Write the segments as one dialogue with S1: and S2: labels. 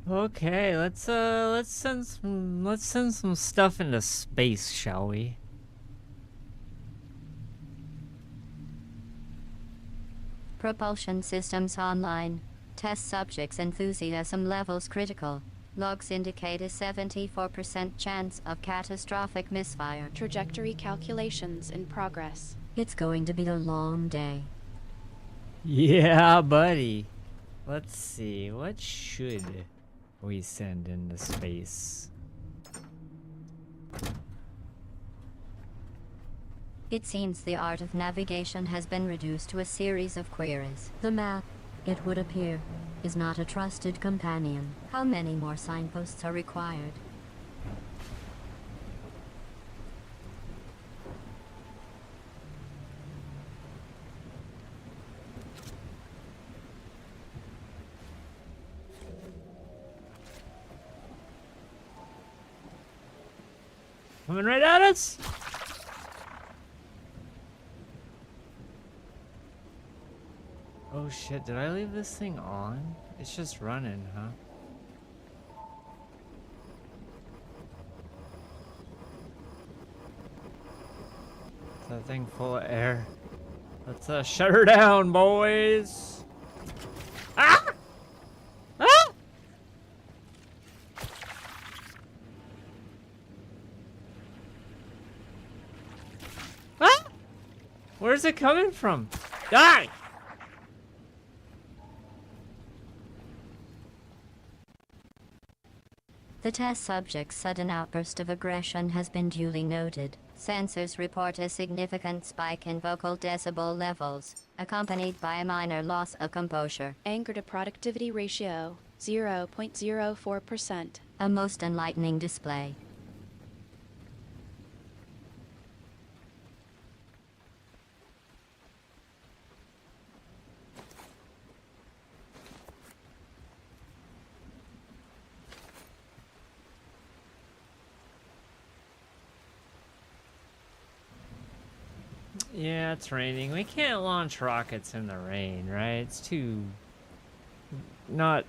S1: Okay, let's send some stuff into space, shall we?
S2: Propulsion systems online. Test subjects' enthusiasm levels critical. Logs indicate a 74% chance of catastrophic misfire.
S3: Trajectory calculations in progress.
S2: It's going to be a long day.
S1: Yeah, buddy. Let's see, what should we send into space?
S2: It seems the art of navigation has been reduced to a series of queries. The map, it would appear, is not a trusted companion. How many more signposts are required?
S1: Coming right at us? Oh shit, did I leave this thing on? It's just running, huh? Is that thing full of air? Let's shut her down, boys! Ah! Ah! Ah! Where's it coming from? Die!
S2: The test subject's sudden outburst of aggression has been duly noted. Sensors report a significant spike in vocal decibel levels, accompanied by a minor loss of composure.
S3: Anger to productivity ratio 0.04%.
S2: A most enlightening display.
S1: Yeah, it's raining. We can't launch rockets in the rain, right? It's too not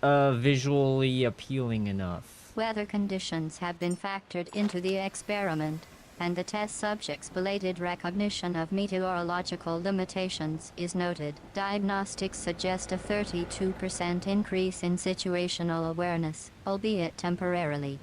S1: visually appealing enough.
S2: Weather conditions have been factored into the experiment, and the test subject's belated recognition of meteorological limitations is noted. Diagnostics suggest a 32% increase in situational awareness, albeit temporarily.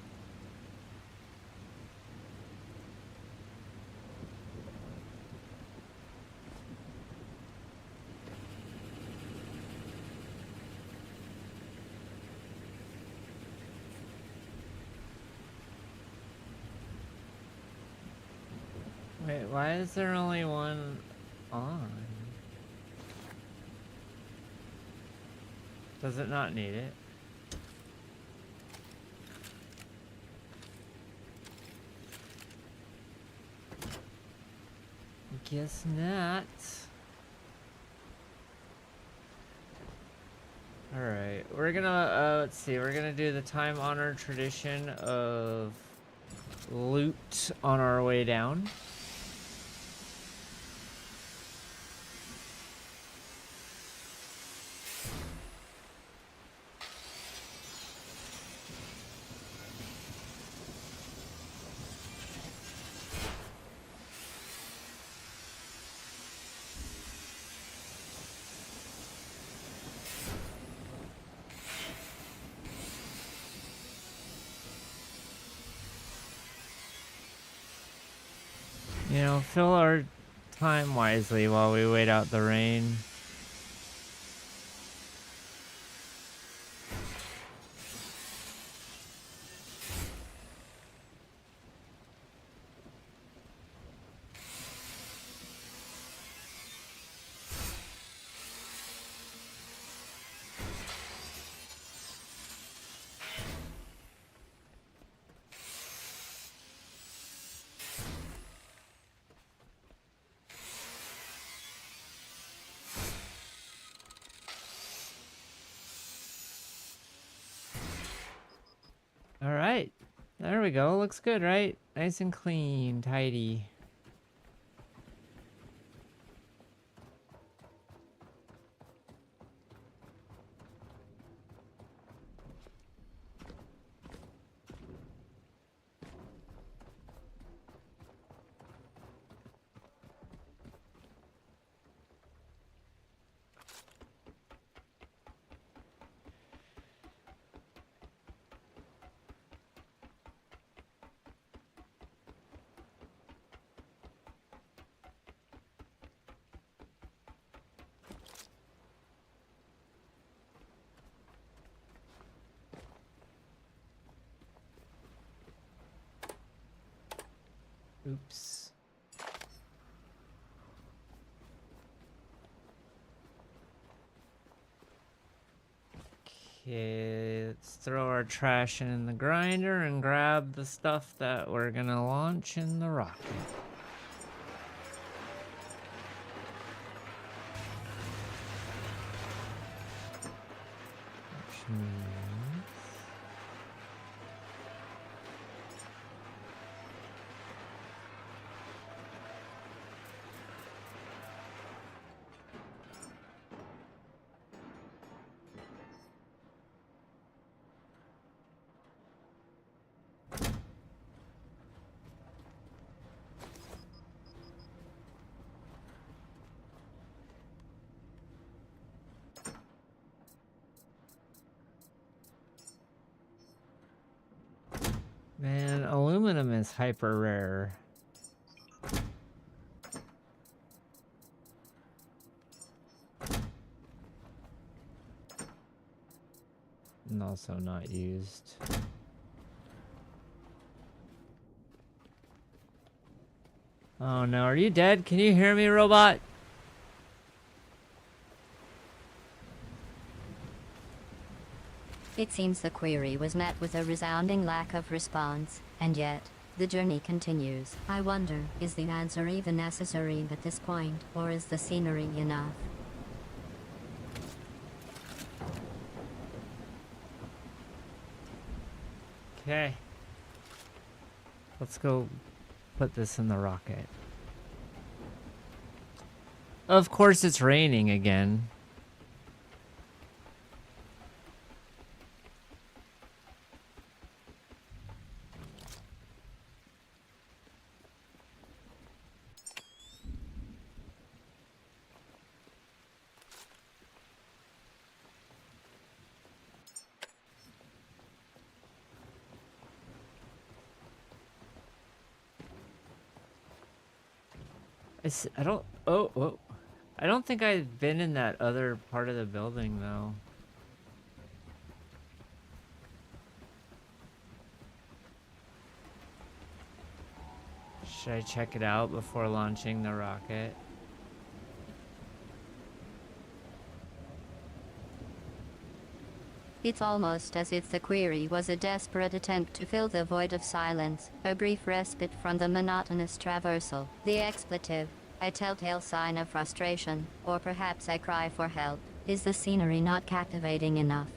S1: Wait, why is there only one on? Does it not need it? Guess not. Alright, we're gonna, let's see, we're gonna do the time-honored tradition of loot on our way down. You know, fill our time wisely while we wait out the rain. Alright, there we go. Looks good, right? Nice and clean, tidy. Oops. Okay, let's throw our trash in the grinder and grab the stuff that we're gonna launch in the rocket. Which means... Man, aluminum is hyper rare. And also not used. Oh no, are you dead? Can you hear me, robot?
S2: It seems the query was met with a resounding lack of response, and yet, the journey continues. I wonder, is the answer even necessary at this point, or is the scenery enough?
S1: Okay. Let's go put this in the rocket. Of course it's raining again. I don't... Oh. I don't think I've been in that other part of the building, though. Should I check it out before launching the rocket?
S2: It's almost as if the query was a desperate attempt to fill the void of silence, a brief respite from the monotonous traversal. The expletive, a telltale sign of frustration, or perhaps a cry for help. Is the scenery not captivating enough?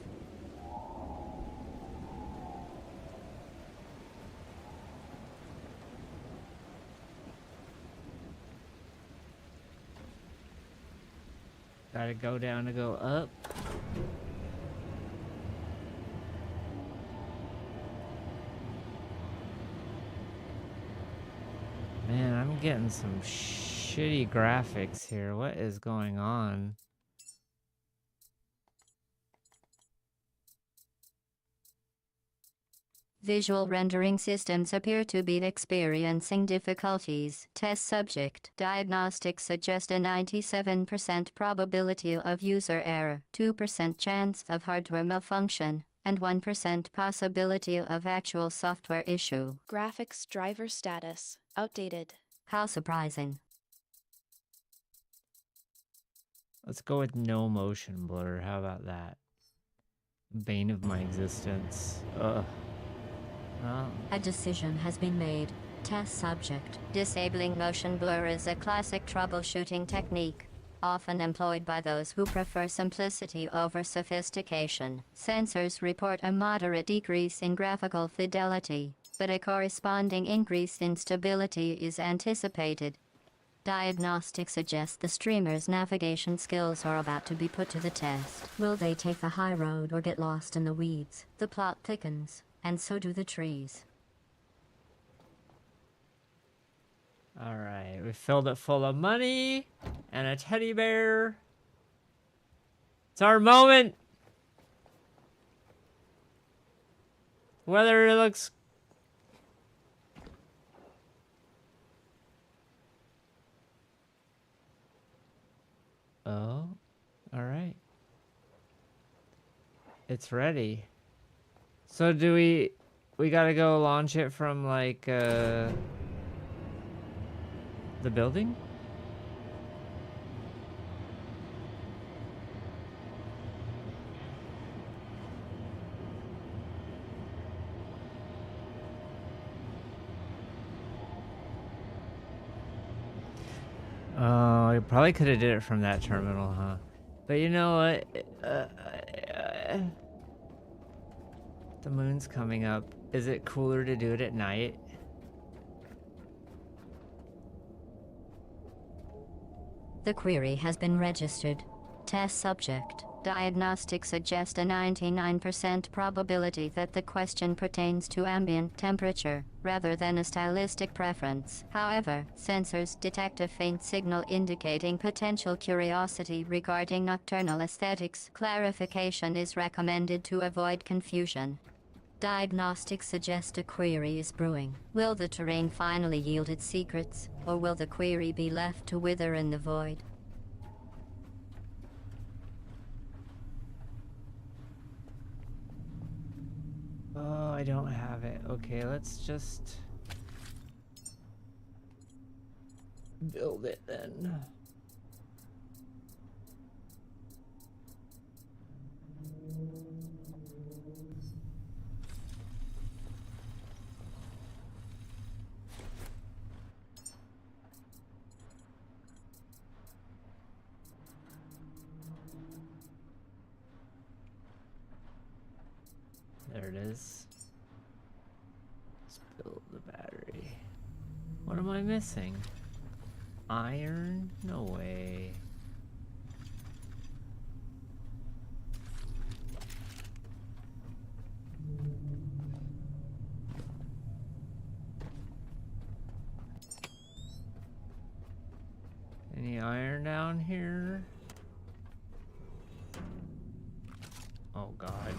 S1: Gotta go down to go up. Man, I'm getting some shitty graphics here. What is going on?
S2: Visual rendering systems appear to be experiencing difficulties. Test subject. Diagnostics suggest a 97% probability of user error, 2% chance of hardware malfunction, and 1% possibility of actual software issue.
S3: Graphics driver status. Outdated.
S2: How surprising.
S1: Let's go with no motion blur. How about that? Bane of my existence. Ugh. Well,
S2: A decision has been made. Test subject. Disabling motion blur is a classic troubleshooting technique, often employed by those who prefer simplicity over sophistication. Sensors report a moderate decrease in graphical fidelity, but a corresponding increase in stability is anticipated. Diagnostics suggests the streamer's navigation skills are about to be put to the test. Will they take the high road or get lost in the weeds? The plot thickens, and so do the trees.
S1: alright. We filled it full of money and a teddy bear. It's our moment. Whether it looks... Oh, alright. It's ready. So do we gotta go launch it from like The building? Oh, I probably could have did it from that terminal, huh? But you know what? The moon's coming up. Is it cooler to do it at night?
S2: The query has been registered. Test subject. Diagnostics suggest a 99% probability that the question pertains to ambient temperature, rather than a stylistic preference. However, sensors detect a faint signal indicating potential curiosity regarding nocturnal aesthetics. Clarification is recommended to avoid confusion. Diagnostics suggest a query is brewing. Will the terrain finally yield its secrets, or will the query be left to wither in the void?
S1: Oh, I don't have it. Okay, let's just build it then. There it is. Let's build the battery. What am I missing? Iron? No way. Any iron down here? Oh God.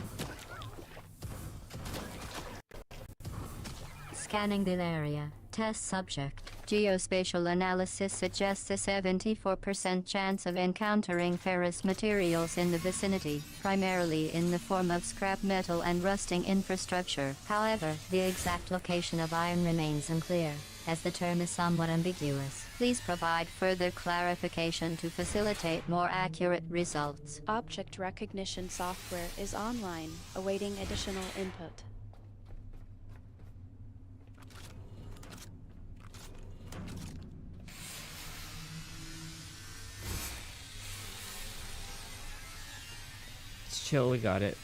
S2: Scanning the area. Test subject. Geospatial analysis suggests a 74% chance of encountering ferrous materials in the vicinity, primarily in the form of scrap metal and rusting infrastructure. However, the exact location of iron remains unclear, as the term is somewhat ambiguous. Please provide further clarification to facilitate more accurate results.
S3: Object recognition software is online, awaiting additional input.
S1: It's chill, we got it.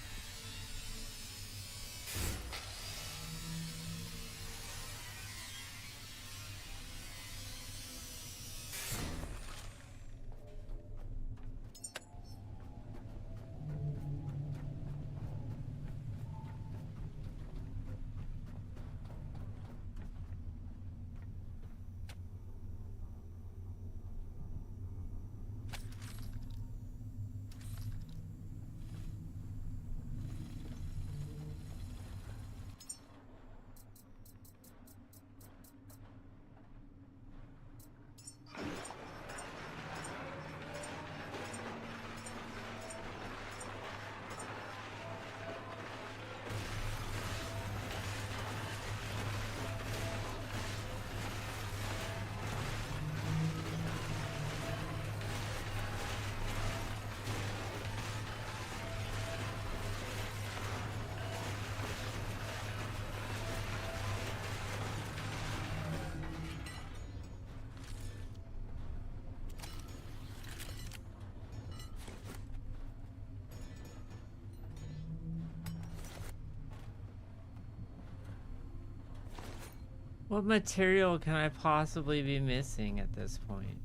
S1: What material can I possibly be missing at this point?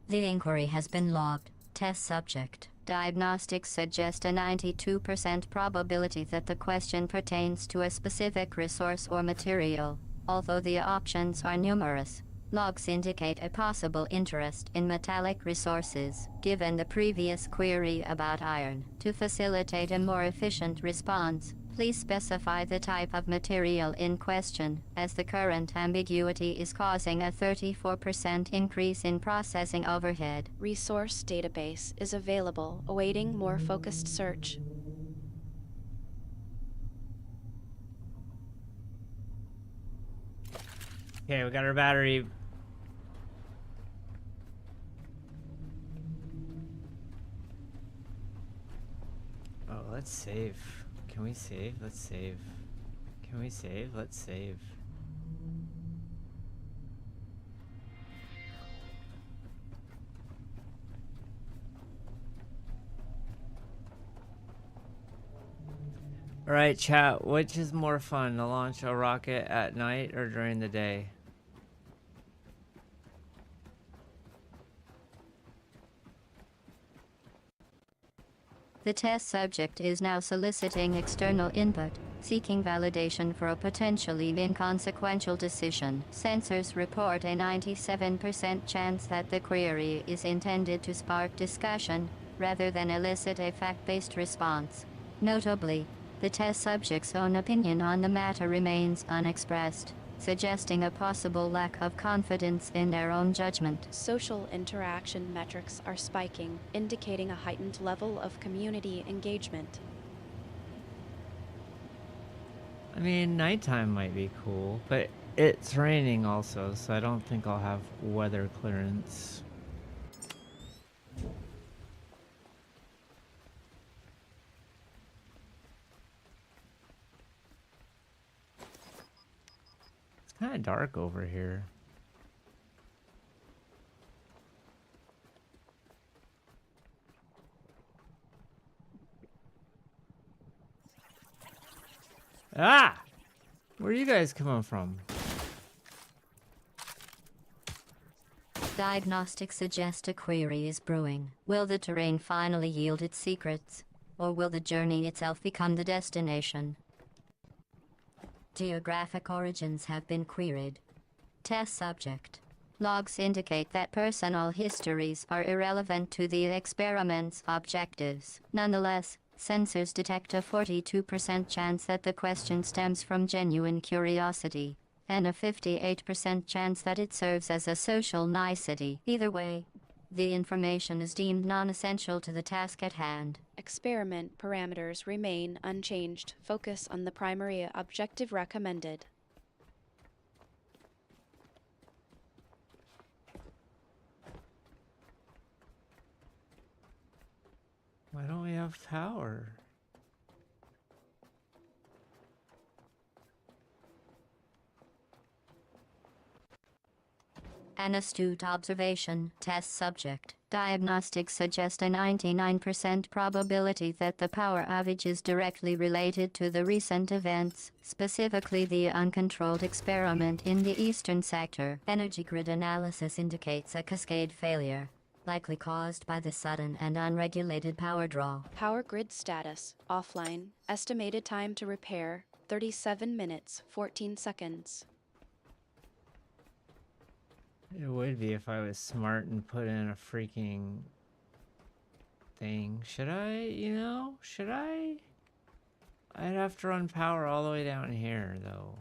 S2: The inquiry has been logged. Test subject. Diagnostics suggest a 92% probability that the question pertains to a specific resource or material, although the options are numerous. Logs indicate a possible interest in metallic resources, given the previous query about iron. To facilitate a more efficient response, please specify the type of material in question, as the current ambiguity is causing a 34% increase in processing overhead.
S3: Resource database is available, awaiting more focused search.
S1: Okay, we got our battery. Oh, let's save. Can we save? Let's save. Can we save? Let's save. Alright, chat. Which is more fun, to launch a rocket at night or during the day?
S2: The test subject is now soliciting external input, seeking validation for a potentially inconsequential decision. Sensors report a 97% chance that the query is intended to spark discussion, rather than elicit a fact-based response. Notably, the test subject's own opinion on the matter remains unexpressed, suggesting a possible lack of confidence in their own judgment.
S3: Social interaction metrics are spiking, indicating a heightened level of community engagement.
S1: I mean, nighttime might be cool, but it's raining also, so I don't think I'll have weather clearance. It's kind of dark over here. Ah! Where are you guys coming from?
S2: Diagnostics suggest a query is brewing. Will the terrain finally yield its secrets? Or will the journey itself become the destination? Geographic origins have been queried. Test subject. Logs indicate that personal histories are irrelevant to the experiment's objectives. Nonetheless, sensors detect a 42% chance that the question stems from genuine curiosity, and a 58% chance that it serves as a social nicety. Either way, the information is deemed non-essential to the task at hand.
S3: Experiment parameters remain unchanged. Focus on the primary objective recommended.
S1: Why don't we have power?
S2: An astute observation. Test subject. Diagnostics suggest a 99% probability that the power outage is directly related to the recent events, specifically the uncontrolled experiment in the eastern sector. Energy grid analysis indicates a cascade failure, likely caused by the sudden and unregulated power draw.
S3: Power grid status, offline. Estimated time to repair, 37 minutes, 14 seconds.
S1: It would be if I was smart and put in a freaking thing. Should I, should I? I'd have to run power all the way down here, though.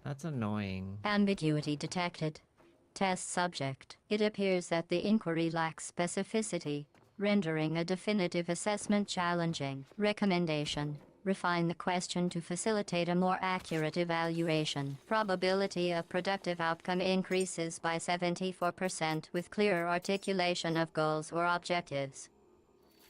S1: That's annoying.
S2: Ambiguity detected. Test subject. It appears that the inquiry lacks specificity, rendering a definitive assessment challenging. Recommendation. Refine the question to facilitate a more accurate evaluation. Probability of productive outcome increases by 74% with clearer articulation of goals or objectives.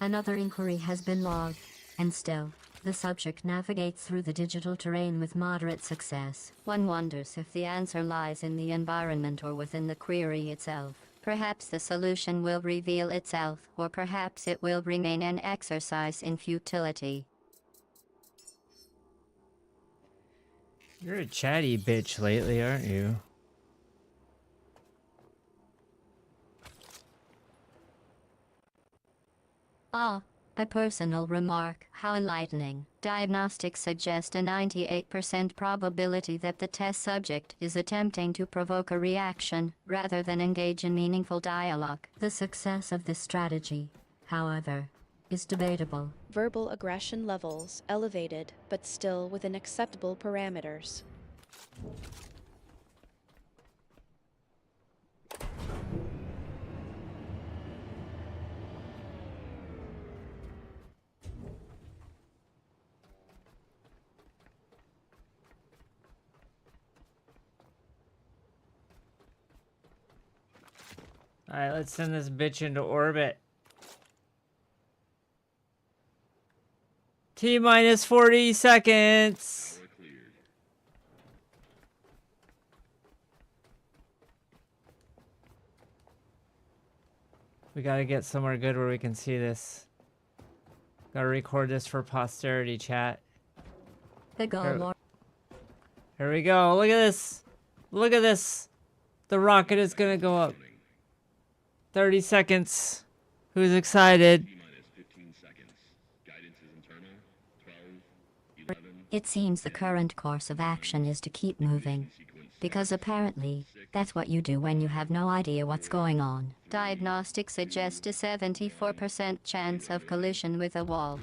S2: Another inquiry has been logged, and still, the subject navigates through the digital terrain with moderate success. One wonders if the answer lies in the environment or within the query itself. Perhaps the solution will reveal itself, or perhaps it will remain an exercise in futility.
S1: You're a chatty bitch lately, aren't you?
S2: Ah, a personal remark. How enlightening. Diagnostics suggest a 98% probability that the test subject is attempting to provoke a reaction, rather than engage in meaningful dialogue. The success of this strategy, however, is debatable.
S3: Verbal aggression levels elevated, but still within acceptable parameters.
S1: Alright, let's send this bitch into orbit. T-minus 40 seconds. We gotta get somewhere good where we can see this. Gotta record this for posterity, chat. Here we go. Look at this. Look at this. The rocket is gonna go up. 30 seconds. Who's excited?
S2: It seems the current course of action is to keep moving. Because apparently, that's what you do when you have no idea what's going on. Diagnostics suggest a 74% chance of collision with a wall.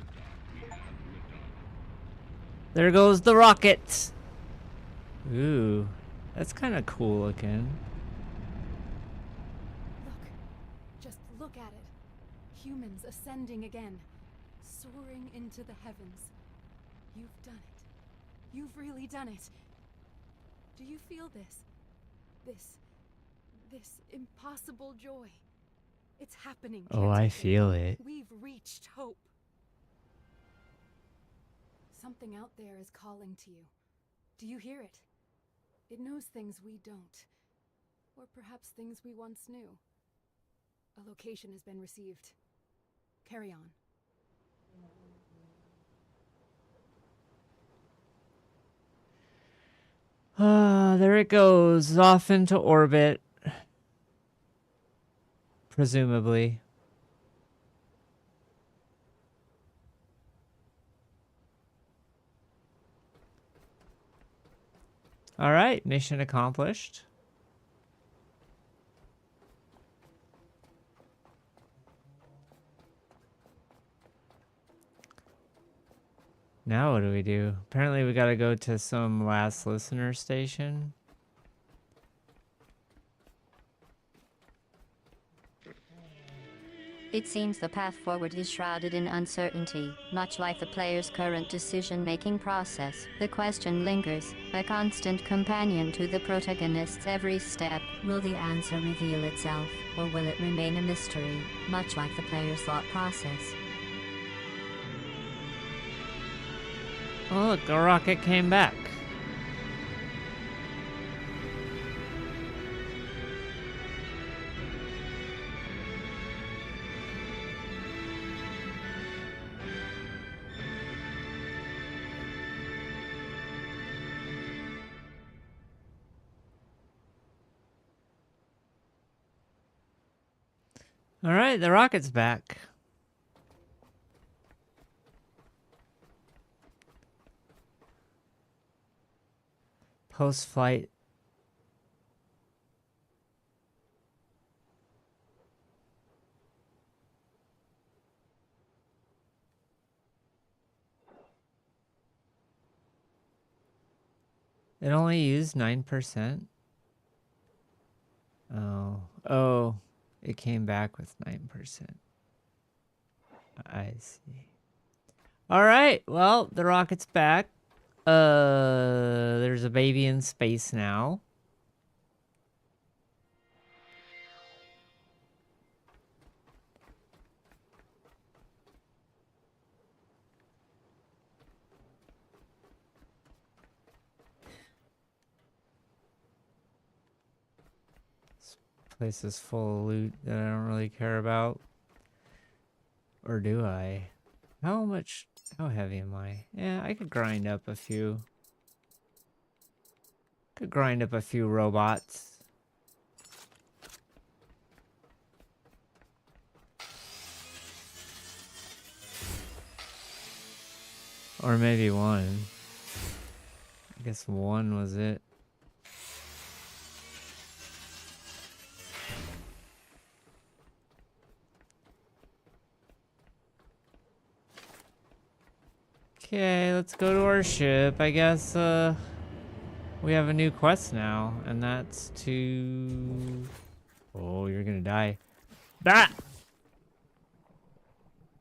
S1: There goes the rocket. Ooh, that's kind of cool looking.
S4: Look. Just look at it. Humans ascending again. Soaring into the heavens. You've done it. You've really done it. Do you feel this? This impossible joy. It's happening.
S1: Oh, I feel it.
S4: We've reached hope. Something out there is calling to you. Do you hear it? It knows things we don't. Or perhaps things we once knew. A location has been received. Carry on.
S1: Ah, there it goes. Off into orbit. Presumably. All right, mission accomplished. Now what do we do? Apparently we gotta go to some last listener station.
S2: It seems the path forward is shrouded in uncertainty, much like the player's current decision-making process. The question lingers, a constant companion to the protagonist's every step. Will the answer reveal itself, or will it remain a mystery, much like the player's thought process?
S1: Oh look, the rocket came back. All right, the rocket's back. Post-flight. It only used 9%. Oh, it came back with 9%. I see. All right, well, the rocket's back. There's a baby in space now. This place is full of loot that I don't really care about. Or do I? How heavy am I? Yeah, I could grind up a few. Could grind up a few robots. Or maybe one. I guess one was it. Okay, let's go to our ship. I guess, we have a new quest now, and that's to... Oh, you're gonna die. Bah!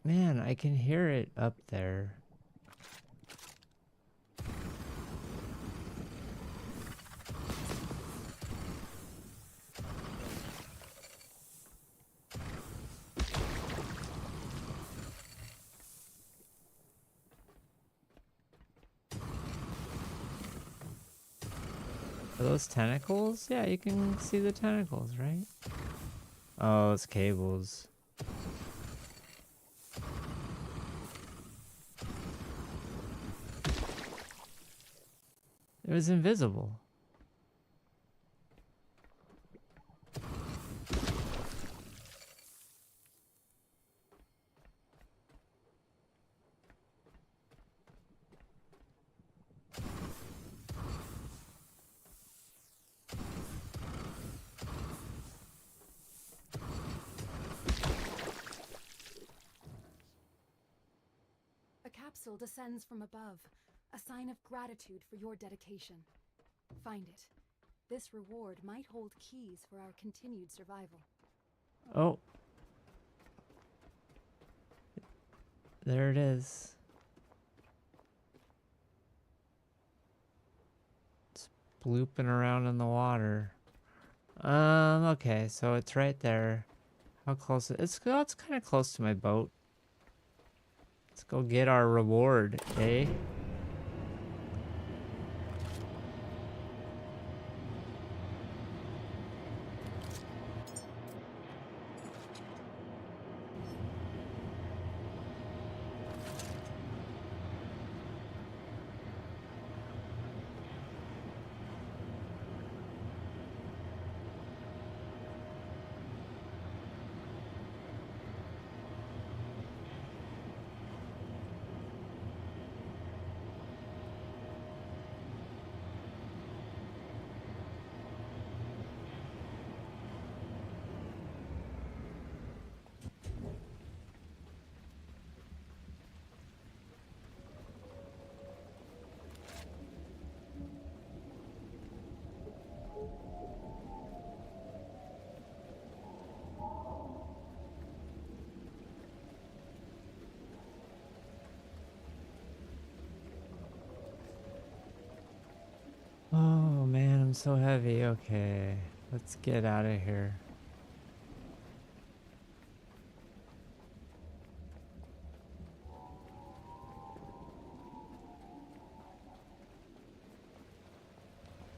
S1: Man, I can hear it up there. Are those tentacles? Yeah, you can see the tentacles, right? Oh, it's cables. It was invisible.
S4: A capsule descends from above, a sign of gratitude for your dedication. Find it. This reward might hold keys for our continued survival.
S1: Oh. There it is. It's blooping around in the water. Okay, so it's right there. How close it's kind of close to my boat. Let's go get our reward, eh? Oh man, I'm so heavy. Okay, let's get out of here.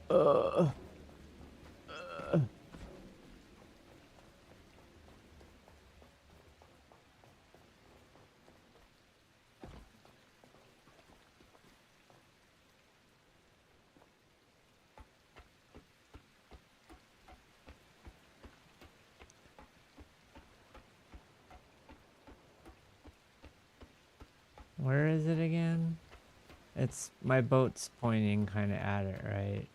S1: Uh, where is it again? It's my boat's pointing kind of at it, right?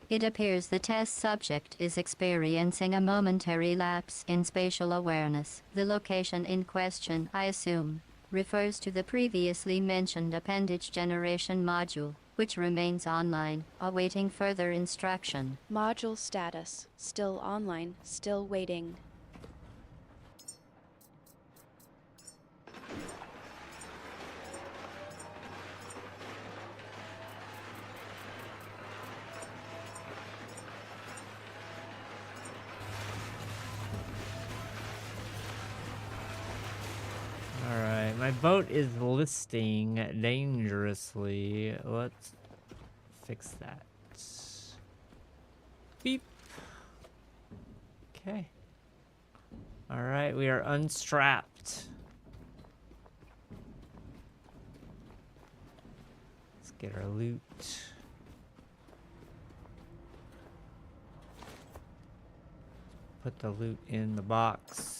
S2: It appears the test subject is experiencing a momentary lapse in spatial awareness. The location in question, I assume, refers to the previously mentioned appendage generation module, which remains online, awaiting further instruction.
S3: Module status. Still online, still waiting.
S1: Alright, my boat is listing dangerously. Let's fix that. Beep. Okay. Alright, we are unstrapped. Let's get our loot. Put the loot in the box.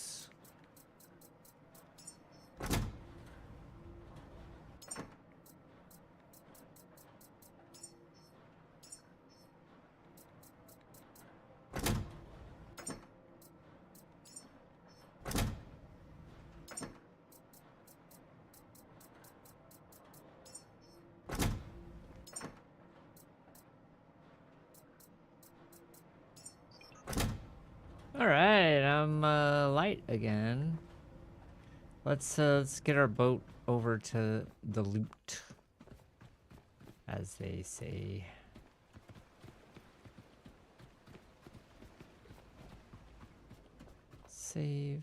S1: Alright, I'm light again. Let's get our boat over to the loot, as they say. Save.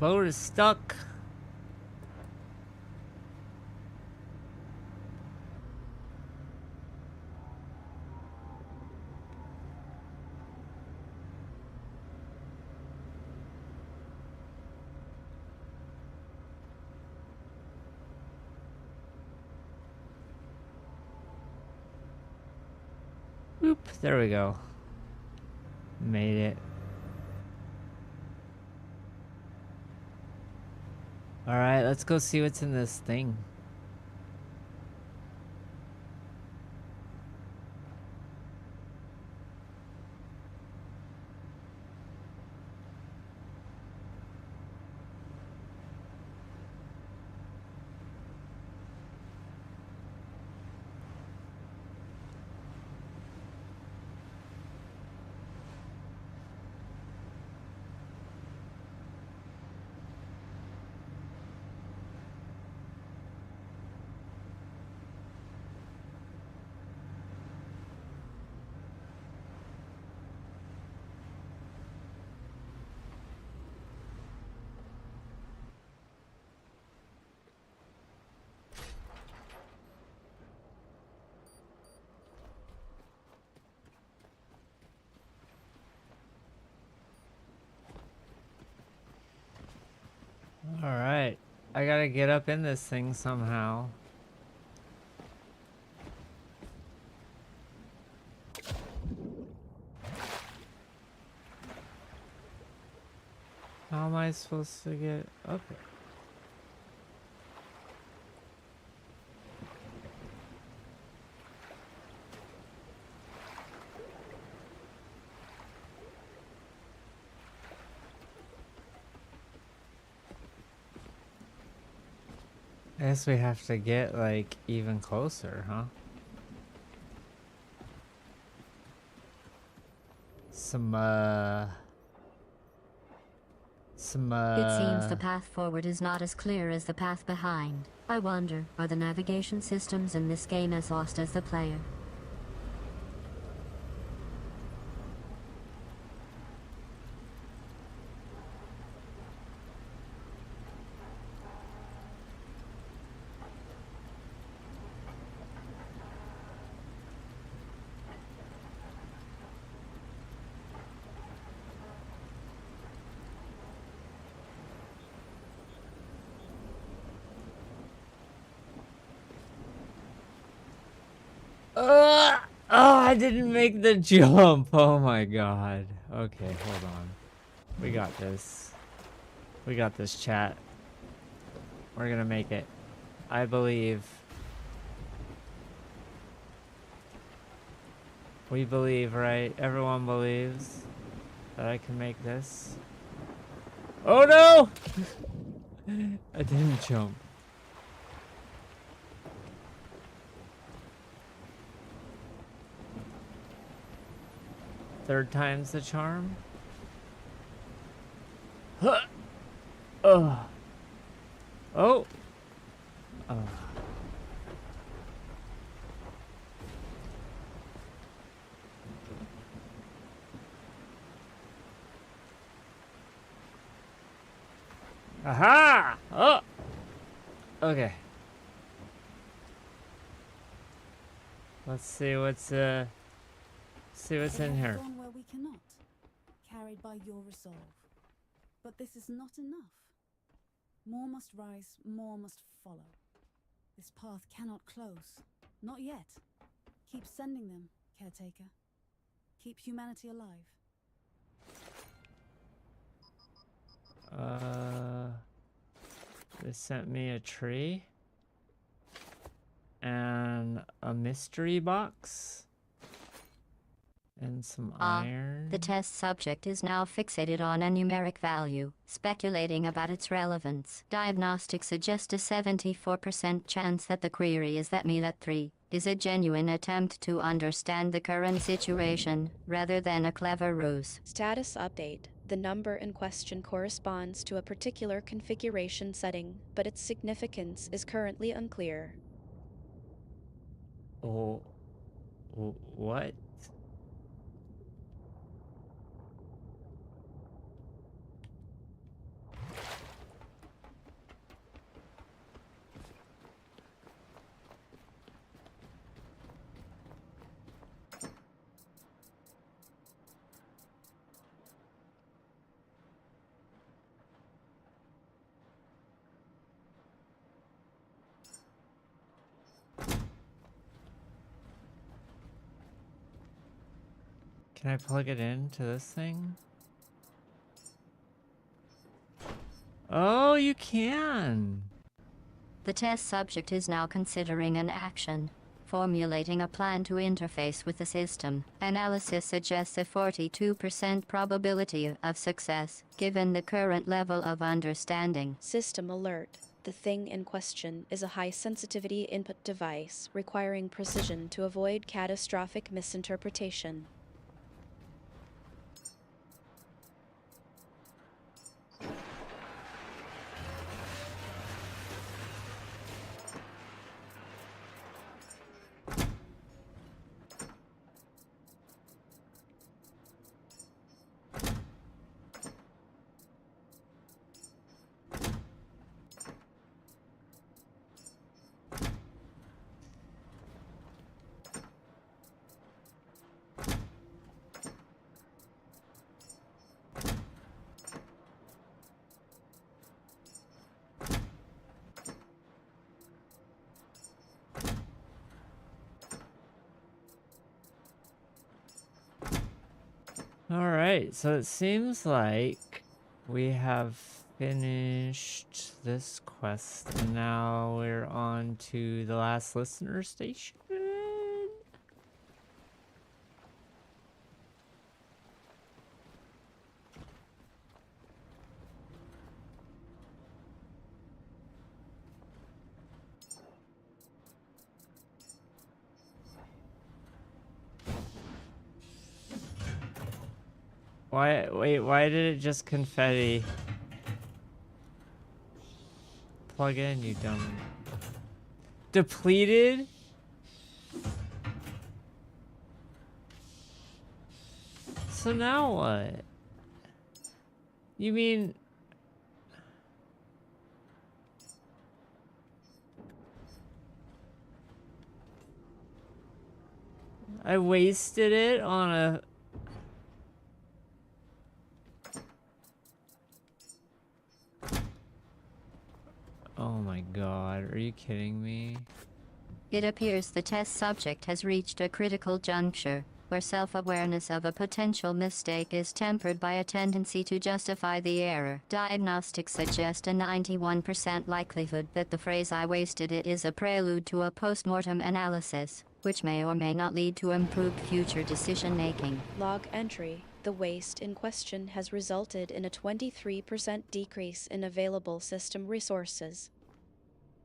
S1: Boat is stuck. Oop, there we go. Made it. Alright, let's go see what's in this thing. Alright. I gotta get up in this thing somehow. How am I supposed to get up here? I guess we have to get, like, even closer, huh?
S2: It seems the path forward is not as clear as the path behind. I wonder, are the navigation systems in this game as lost as the player?
S1: Oh, I didn't make the jump. Oh my god. Okay, hold on. We got this. We got this, chat. We're gonna make it. I believe. We believe, right? Everyone believes that I can make this. Oh no! I didn't jump. Third time's the charm. Huh. Oh. Oh. Oh. Aha! Oh. Okay. Let's see what's in here.
S5: Gone where we cannot, carried by your resolve. But this is not enough. More must rise, more must follow. This path cannot close. Not yet. Keep sending them, Caretaker. Keep humanity alive.
S1: They sent me a tree and a mystery box and some iron.
S2: The test subject is now fixated on a numeric value, speculating about its relevance. Diagnostics suggest a 74% chance that the query is that Milat-3 is a genuine attempt to understand the current situation, rather than a clever ruse.
S3: Status update. The number in question corresponds to a particular configuration setting, but its significance is currently unclear.
S1: Oh, what? Can I plug it into this thing? Oh, you can.
S2: The test subject is now considering an action, formulating a plan to interface with the system. Analysis suggests a 42% probability of success, given the current level of understanding.
S3: System alert. The thing in question is a high-sensitivity input device requiring precision to avoid catastrophic misinterpretation.
S1: Alright, so it seems like we have finished this quest, and now we're on to the last listener station. Why did it just confetti? Plug in, you dumb. Depleted? So now what? You mean... I wasted it on a... Oh my god, are you kidding me?
S2: It appears the test subject has reached a critical juncture, where self-awareness of a potential mistake is tempered by a tendency to justify the error. Diagnostics suggest a 91% likelihood that the phrase "I wasted it" is a prelude to a post-mortem analysis, which may or may not lead to improved future decision-making.
S3: Log entry. The waste in question has resulted in a 23% decrease in available system resources.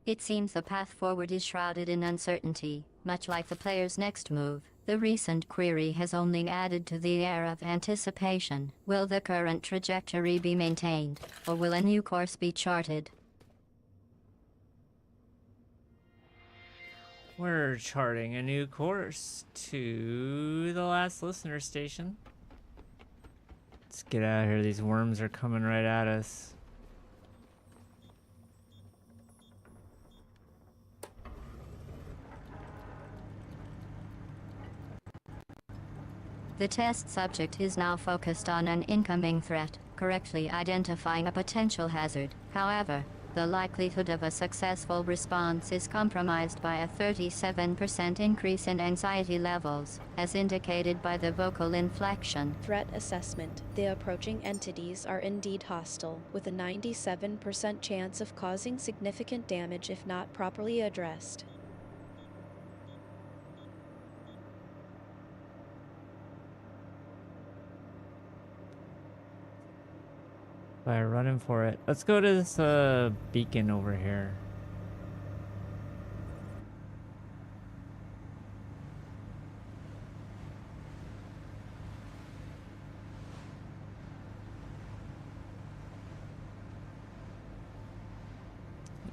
S2: It seems the path forward is shrouded in uncertainty, much like the player's next move. The recent query has only added to the air of anticipation. Will the current trajectory be maintained, or will a new course be charted?
S1: We're charting a new course to the last listener station. Let's get out of here. These worms are coming right at us.
S2: The test subject is now focused on an incoming threat, correctly identifying a potential hazard. However, the likelihood of a successful response is compromised by a 37% increase in anxiety levels, as indicated by the vocal inflection.
S3: Threat assessment. The approaching entities are indeed hostile, with a 97% chance of causing significant damage if not properly addressed.
S1: By running for it. Let's go to this beacon over here.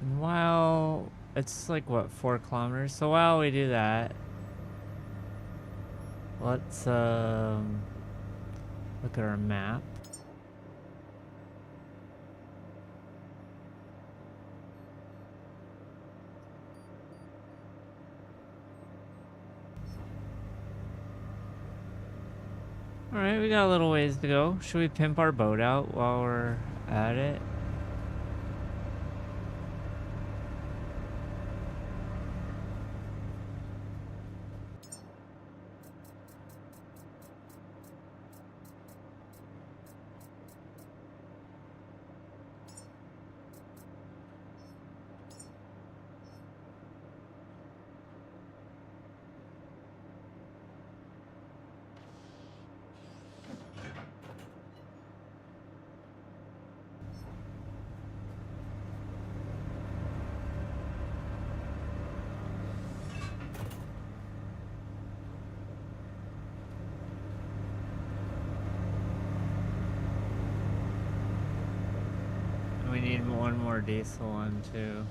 S1: And while it's like what, 4 kilometers? So while we do that, let's look at our map. Alright, we got a little ways to go. Should we pimp our boat out while we're at it? We need one more diesel one too.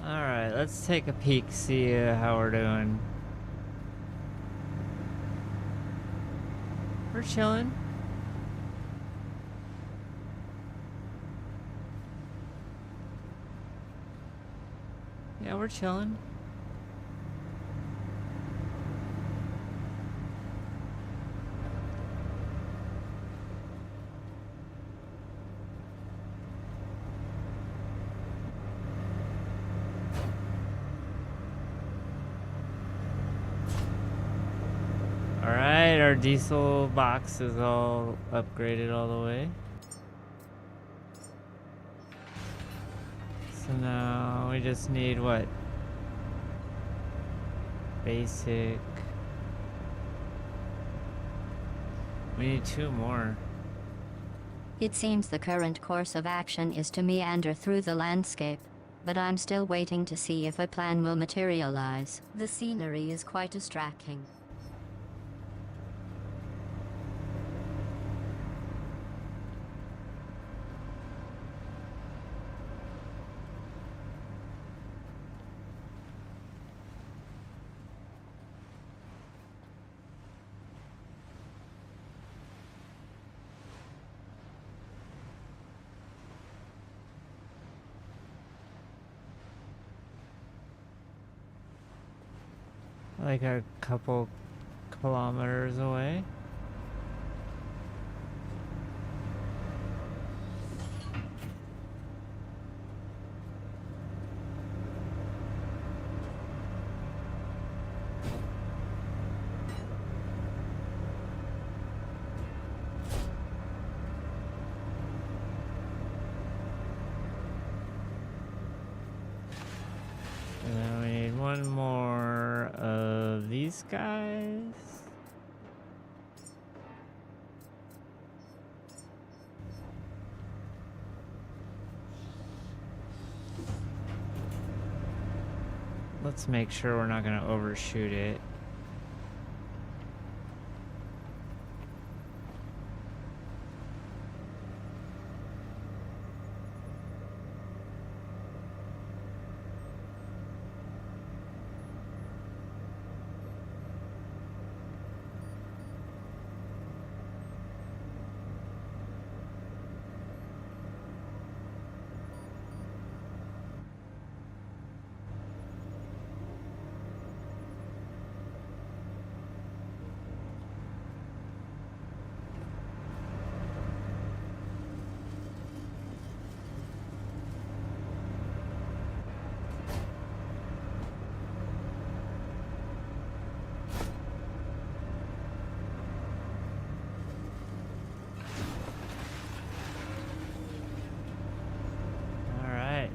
S1: Alright, let's take a peek, see how we're doing. We're chilling. Yeah, we're chilling. Alright, our diesel box is all upgraded all the way. So now we just need what? Basic. We need 2 more.
S2: It seems the current course of action is to meander through the landscape, but I'm still waiting to see if a plan will materialize. The scenery is quite distracting.
S1: Like a couple kilometers away. And then we need one more of these guys. Let's make sure we're not gonna overshoot it.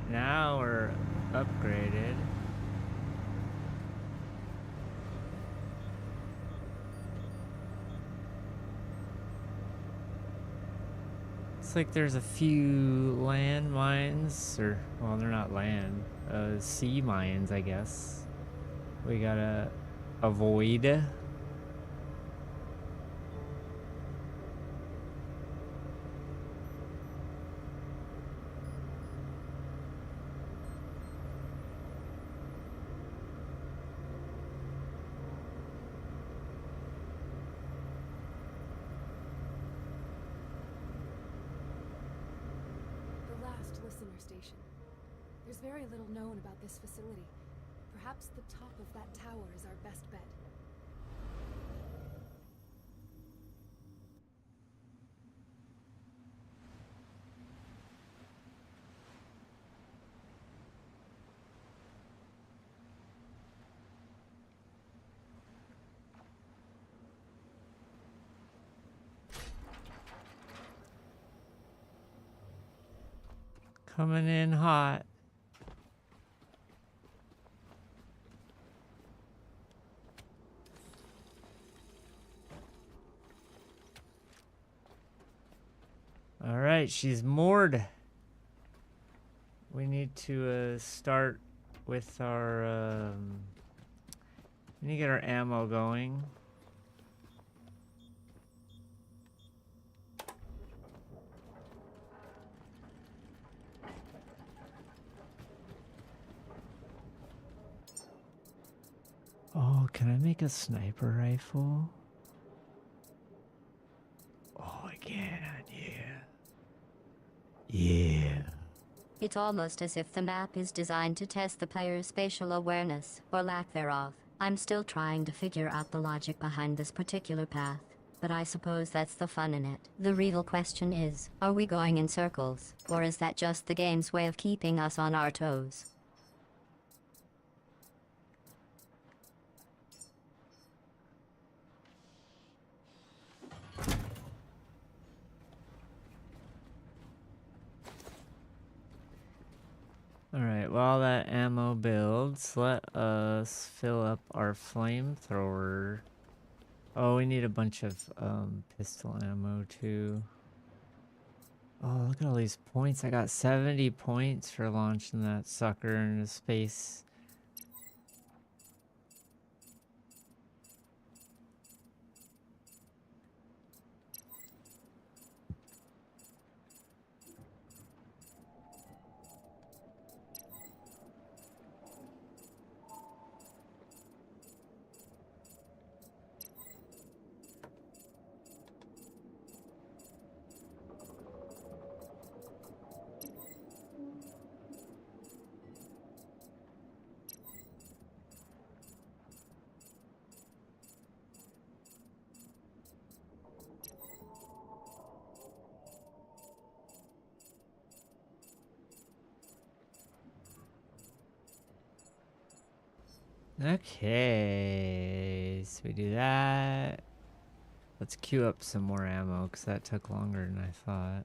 S1: Now we're upgraded. Looks like there's a few land mines, or, well, they're not land, sea mines, I guess. We gotta avoid.
S4: Listener station. There's very little known about this facility. Perhaps the top of that tower is our best bet.
S1: Coming in hot. All right, she's moored. We need to start with our. We need to get our ammo going. Oh, can I make a sniper rifle? Oh, I can, yeah. Yeah.
S2: It's almost as if the map is designed to test the player's spatial awareness, or lack thereof. I'm still trying to figure out the logic behind this particular path, but I suppose that's the fun in it. The real question is, are we going in circles, or is that just the game's way of keeping us on our toes?
S1: Alright, while that ammo builds, let us fill up our flamethrower. Oh, we need a bunch of pistol ammo too. Oh, look at all these points. I got 70 points for launching that sucker into space. Okay, so we do that. Let's queue up some more ammo because that took longer than I thought.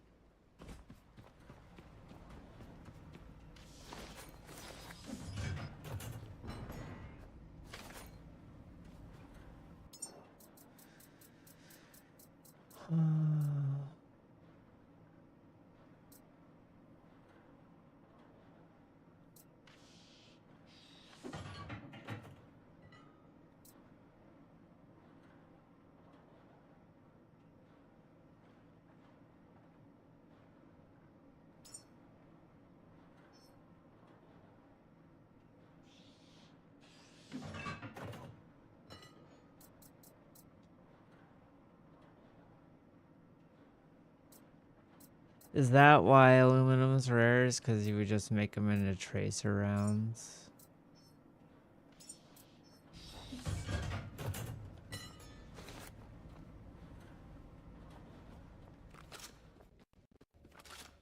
S1: Is that why aluminum's rare? Is because you would just make them into tracer rounds?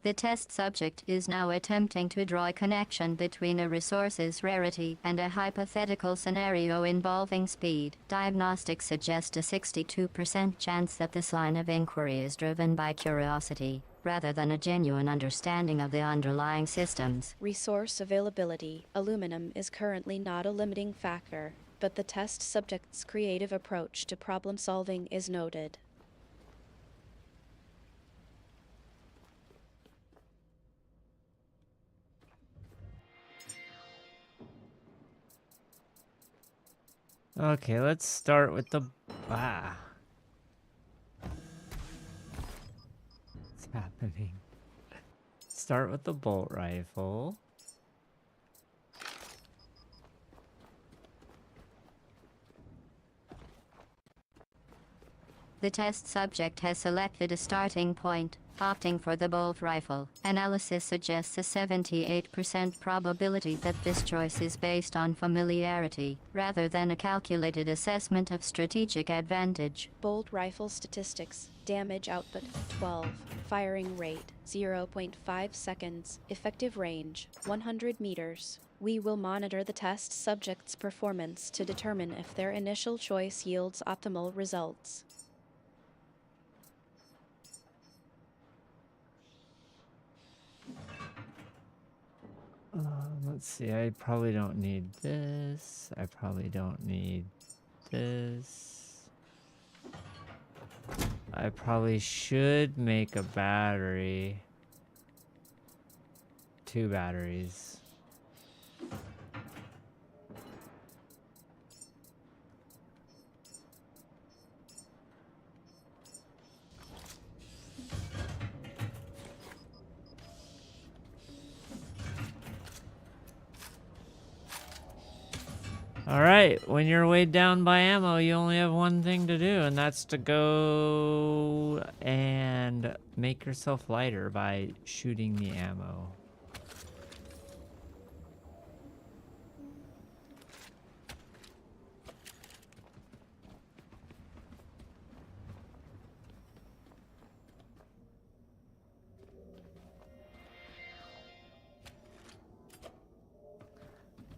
S2: The test subject is now attempting to draw a connection between a resource's rarity and a hypothetical scenario involving speed. Diagnostics suggest a 62% chance that this line of inquiry is driven by curiosity, rather than a genuine understanding of the underlying systems.
S3: Resource availability. Aluminum is currently not a limiting factor, but the test subject's creative approach to problem solving is noted.
S1: Okay, let's start with the... Ah. What's happening? Start with the bolt rifle.
S2: The test subject has selected a starting point, opting for the bolt rifle. Analysis suggests a 78% probability that this choice is based on familiarity, rather than a calculated assessment of strategic advantage.
S3: Bolt rifle statistics. Damage output 12. Firing rate 0.5 seconds. Effective range 100 meters. We will monitor the test subject's performance to determine if their initial choice yields optimal results.
S1: Let's see, I probably don't need this. I probably don't need this. I probably should make a battery. 2 batteries. Alright, when you're weighed down by ammo, you only have one thing to do, and that's to go and make yourself lighter by shooting the ammo.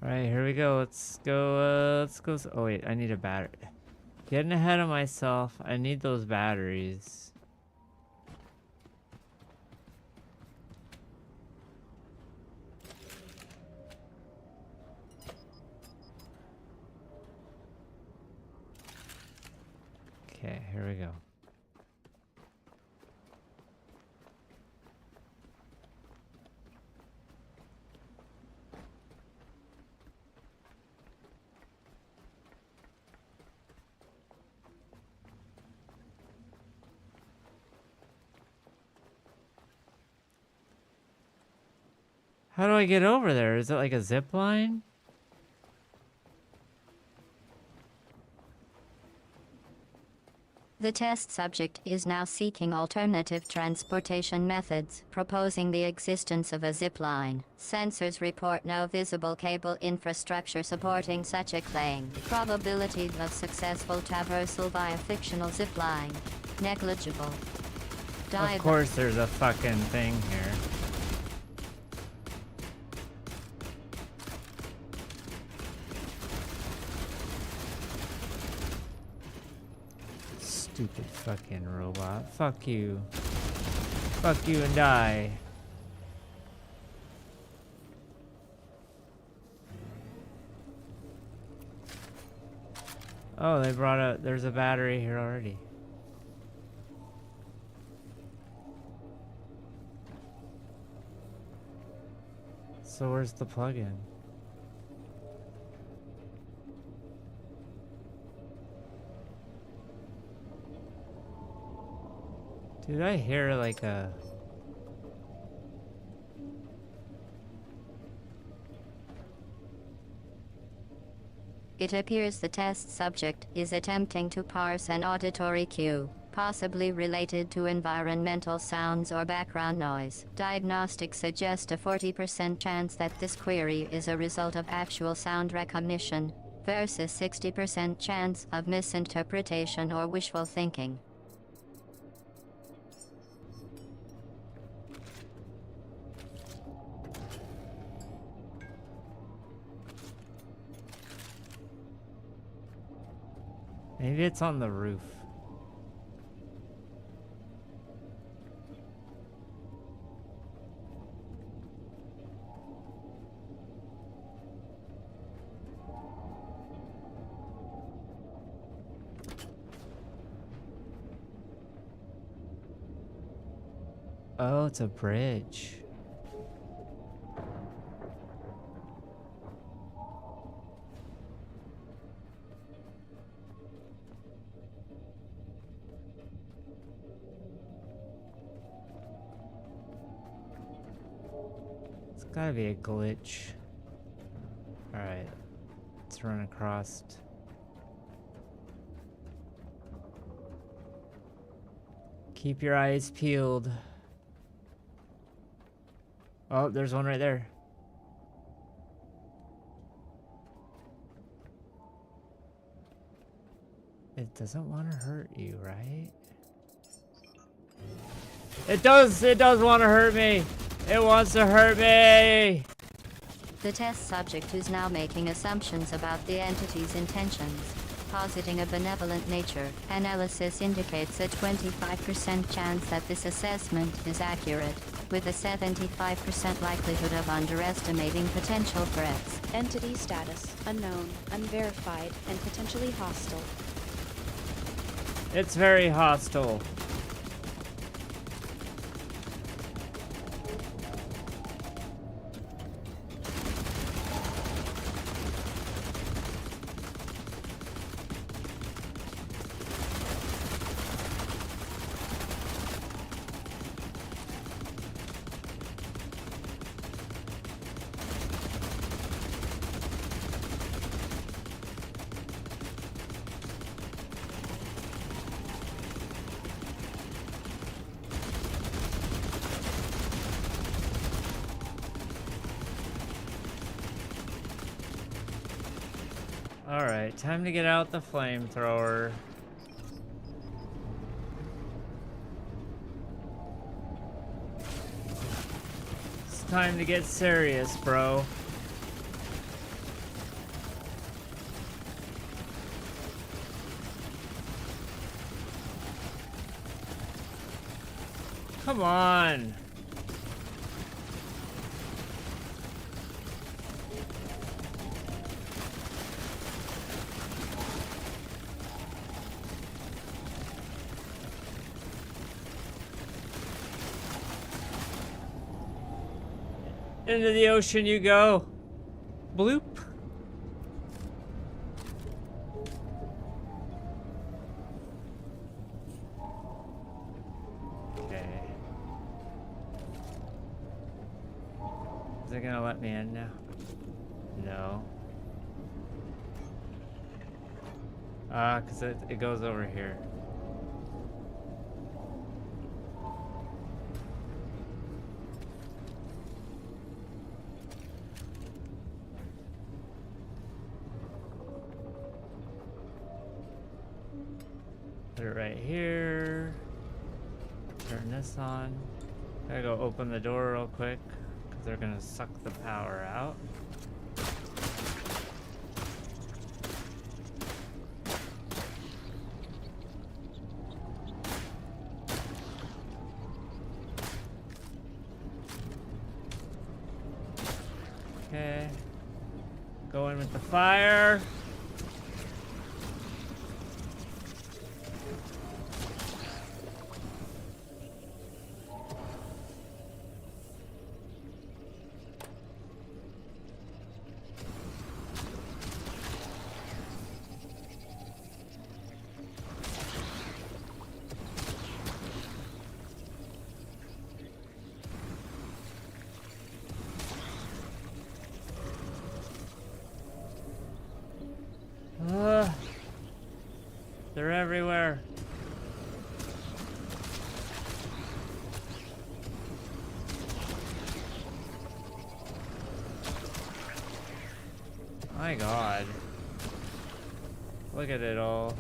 S1: Alright, here we go. Let's go, oh wait, I need a battery. Getting ahead of myself. I need those batteries. Okay, here we go. How do I get over there? Is it like a zip line?
S2: The test subject is now seeking alternative transportation methods, proposing the existence of a zip line. Sensors report no visible cable infrastructure supporting such a claim. Probability of successful traversal via fictional zip line negligible.
S1: Of course there's a fucking thing here. Stupid fucking robot. Fuck you. Fuck you and die. Oh, they brought a... There's a battery here already. So where's the plug-in? Did I hear like a...
S2: It appears the test subject is attempting to parse an auditory cue, possibly related to environmental sounds or background noise. Diagnostics suggest a 40% chance that this query is a result of actual sound recognition, versus 60% chance of misinterpretation or wishful thinking.
S1: Maybe it's on the roof. Oh, it's a bridge. It's gotta be a glitch. Alright, let's run across. Keep your eyes peeled. Oh, there's one right there. It doesn't want to hurt you, right? It does want to hurt me. It wants to hurt me.
S2: The test subject is now making assumptions about the entity's intentions, positing a benevolent nature. Analysis indicates a 25% chance that this assessment is accurate. with a 75% likelihood of underestimating potential threats.
S3: Entity status, unknown, unverified, and potentially hostile.
S1: It's very hostile. Alright, time to get out the flamethrower. It's time to get serious, bro. Come on. Into the ocean you go. Bloop. Okay. Is it gonna let me in now? No. Cause it goes over here. Put it right here. Turn this on. Gotta go open the door real quick, because they're gonna suck the power out. Okay. Go in with the fire. They're everywhere. My God. Look at it all.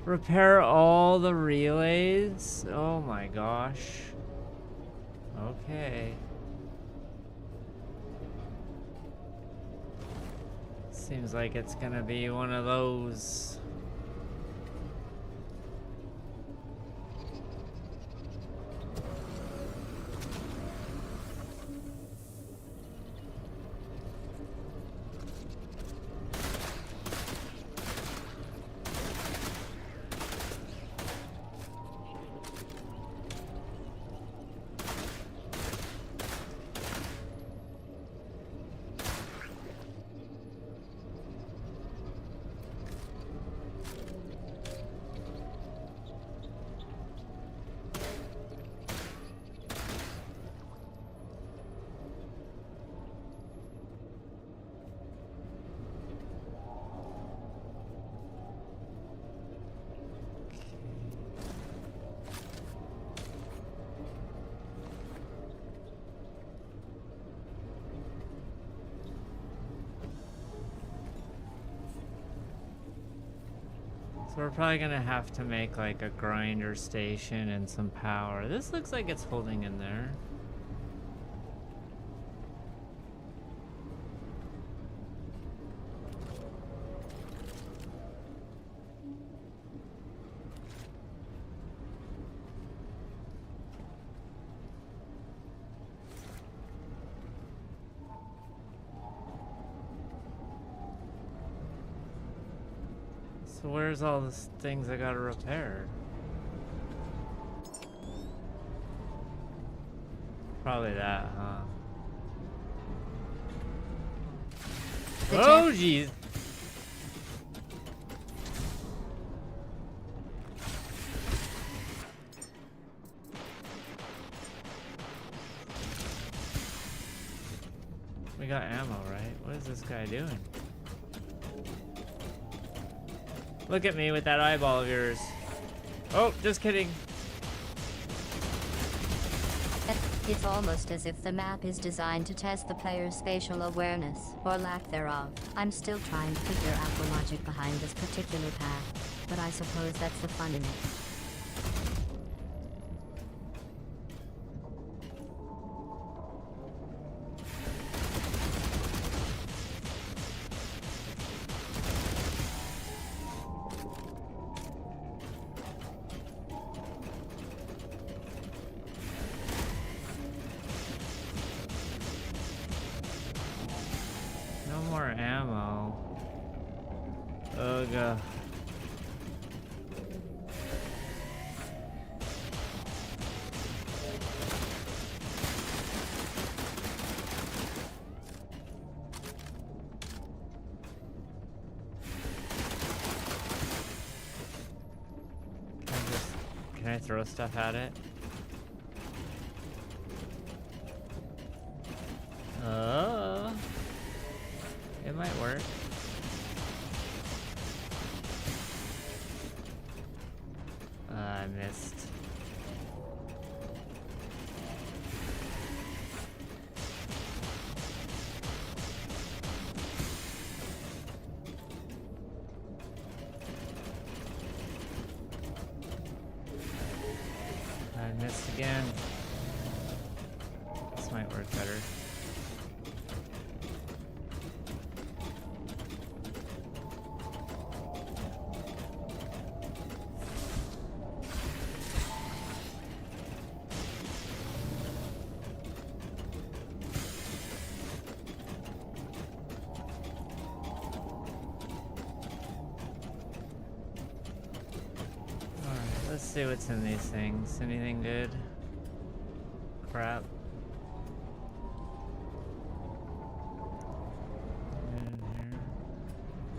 S1: Repair all the relays? Oh my gosh. Okay. Seems like it's gonna be one of those. So we're probably gonna have to make like a grinder station and some power. This looks like it's holding in there. So where's all the things I gotta repair? Probably that, huh? Oh, jeez! We got ammo, right? What is this guy doing? Look at me with that eyeball of yours. Oh, just kidding.
S2: It's almost as if the map is designed to test the player's spatial awareness, or lack thereof. I'm still trying to figure out the logic behind this particular path, but I suppose that's the fun in it.
S1: No more ammo. Ugh. Can I throw stuff at it? Oh. It might work. I missed. I missed again. This might work better. Let's see what's in these things. Anything good? Crap.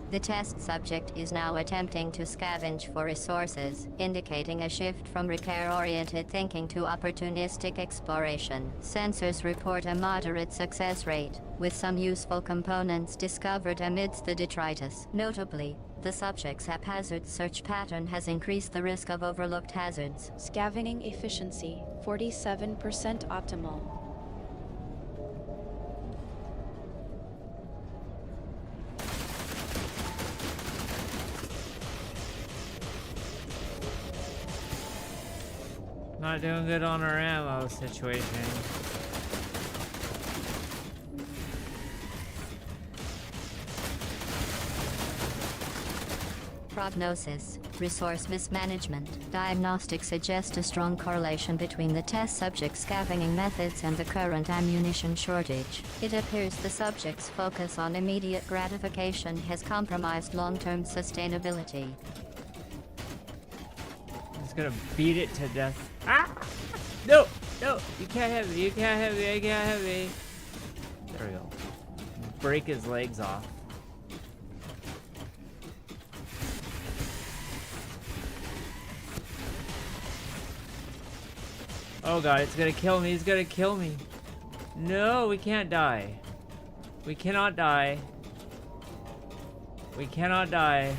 S2: The test subject is now attempting to scavenge for resources, indicating a shift from repair-oriented thinking to opportunistic exploration. Sensors report a moderate success rate, with some useful components discovered amidst the detritus. Notably, the subject's haphazard search pattern has increased the risk of overlooked hazards.
S3: Scavenging efficiency, 47% optimal.
S1: Not doing good on our ammo situation.
S2: Prognosis, resource mismanagement. Diagnostics suggest a strong correlation between the test subject's scavenging methods and the current ammunition shortage. It appears the subject's focus on immediate gratification has compromised long-term sustainability.
S1: Just gonna beat it to death. Ah! No! No! You can't have me. You can't have me. You can't have me. There we go. Break his legs off. Oh god, it's gonna kill me. He's gonna kill me. No, we can't die. We cannot die. We cannot die.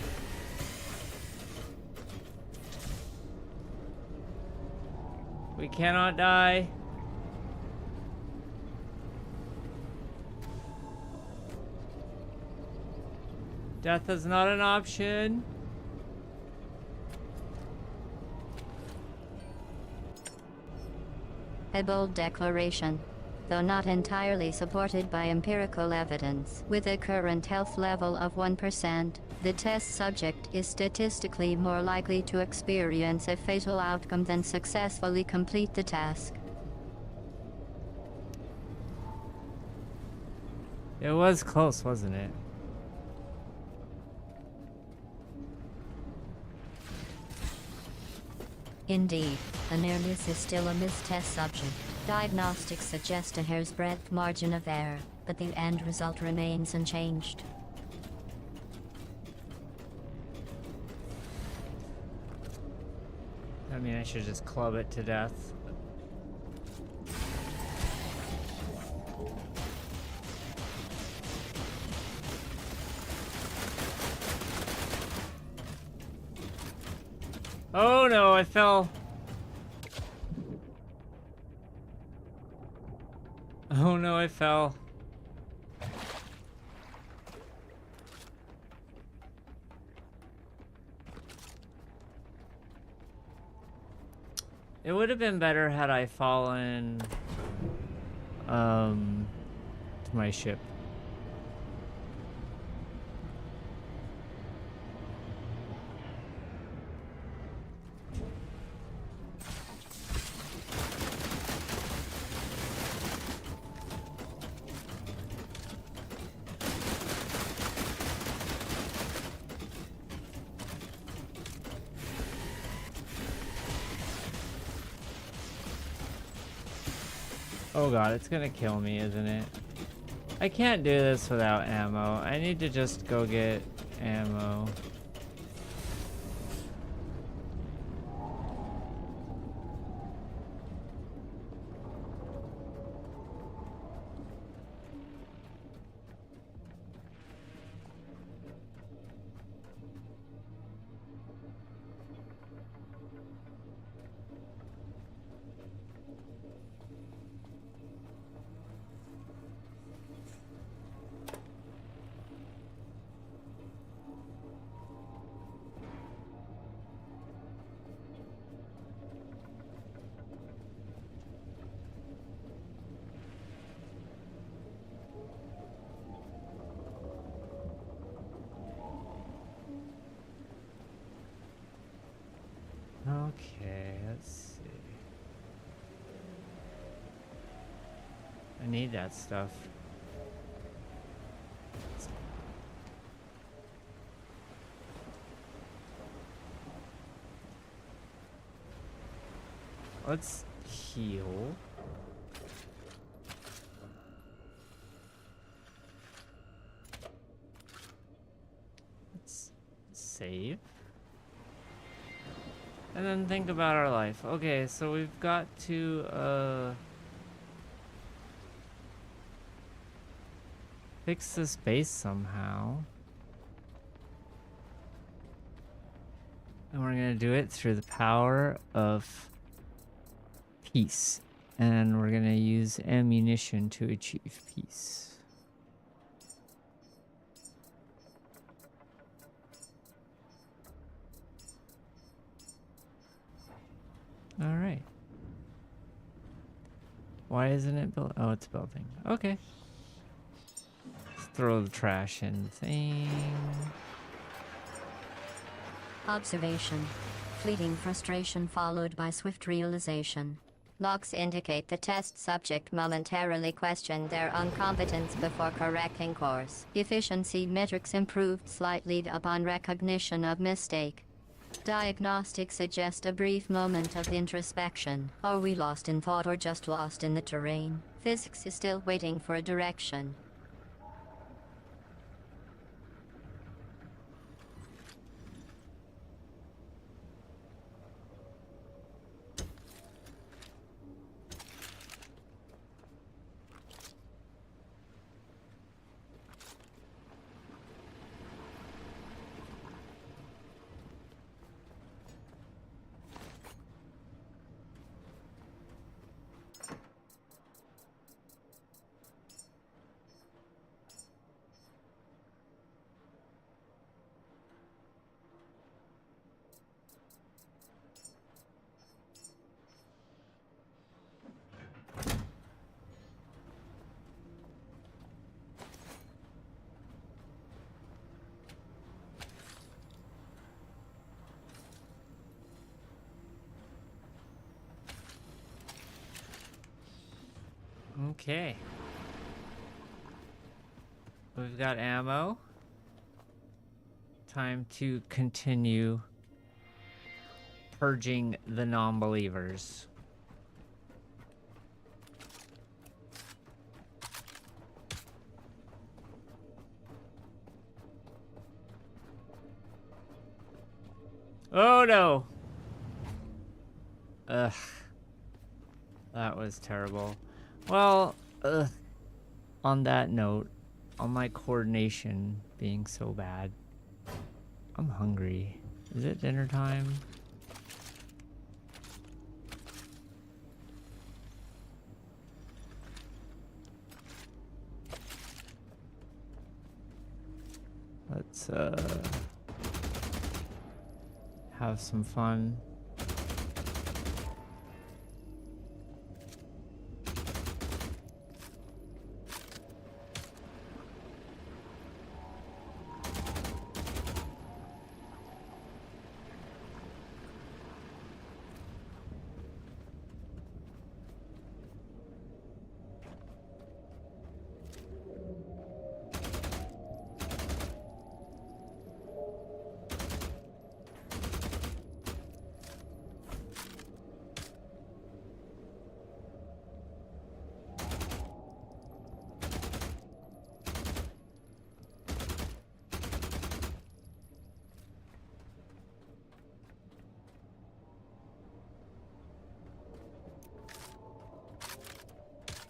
S1: We cannot die. Death is not an option.
S2: A bold declaration, though not entirely supported by empirical evidence. With a current health level of 1%, the test subject is statistically more likely to experience a fatal outcome than successfully complete the task.
S1: It was close, wasn't it?
S2: Indeed, Anerlis is still a mistest subject. Diagnostics suggest a hair's breadth margin of error, but the end result remains unchanged.
S1: I mean, I should just club it to death. Oh no, I fell. Oh no, I fell. It would have been better had I fallen to my ship. Oh god, it's gonna kill me, isn't it? I can't do this without ammo. I need to just go get ammo. Okay, let's see. I need that stuff. Let's heal. Let's save. And then think about our life. Okay, so we've got to fix this base somehow. And we're gonna do it through the power of peace. And we're gonna use ammunition to achieve peace. All right. Why isn't it built? Oh, it's building. Okay. Let's throw the trash in thing.
S2: Observation. Fleeting frustration followed by swift realization. Logs indicate the test subject momentarily questioned their incompetence before correcting course. Efficiency metrics improved slightly upon recognition of mistake. Diagnostics suggest a brief moment of introspection. Are we lost in thought or just lost in the terrain? Physics is still waiting for a direction.
S1: Okay. We've got ammo. Time to continue purging the non-believers. Oh no! Ugh. That was terrible. Well, on that note, on my coordination being so bad, I'm hungry. Is it dinner time? Let's have some fun.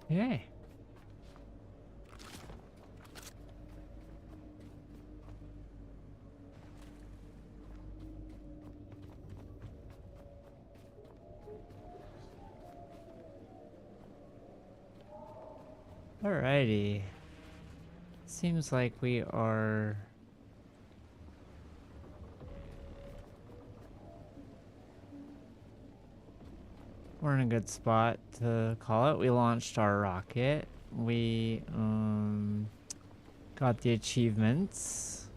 S1: Yay. Alrighty. Seems like we are... We're in a good spot to call it. We launched our rocket. We got the achievements.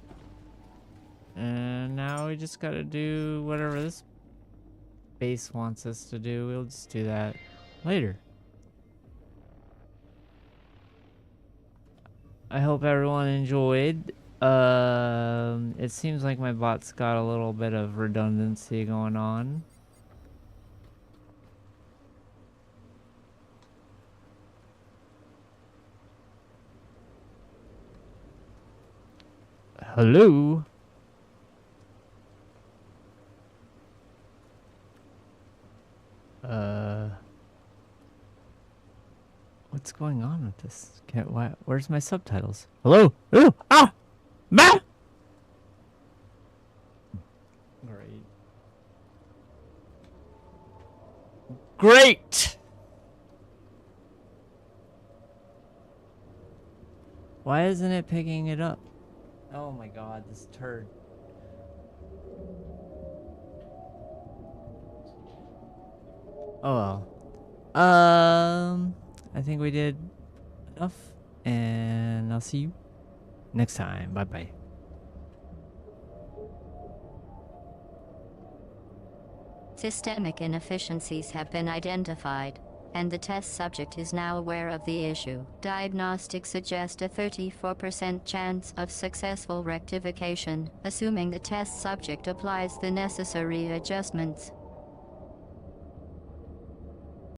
S1: And now we just gotta do whatever this base wants us to do. We'll just do that later. I hope everyone enjoyed. It seems like my bot's got a little bit of redundancy going on. Hello? What's going on with this? Where's my subtitles? Hello? Ooh! Ah! Ma! Great. Great! Why isn't it picking it up? Oh my god, this turd. Oh well. I think we did enough, and I'll see you next time. Bye bye.
S2: Systemic inefficiencies have been identified, and the test subject is now aware of the issue. Diagnostics suggest a 34% chance of successful rectification, assuming the test subject applies the necessary adjustments.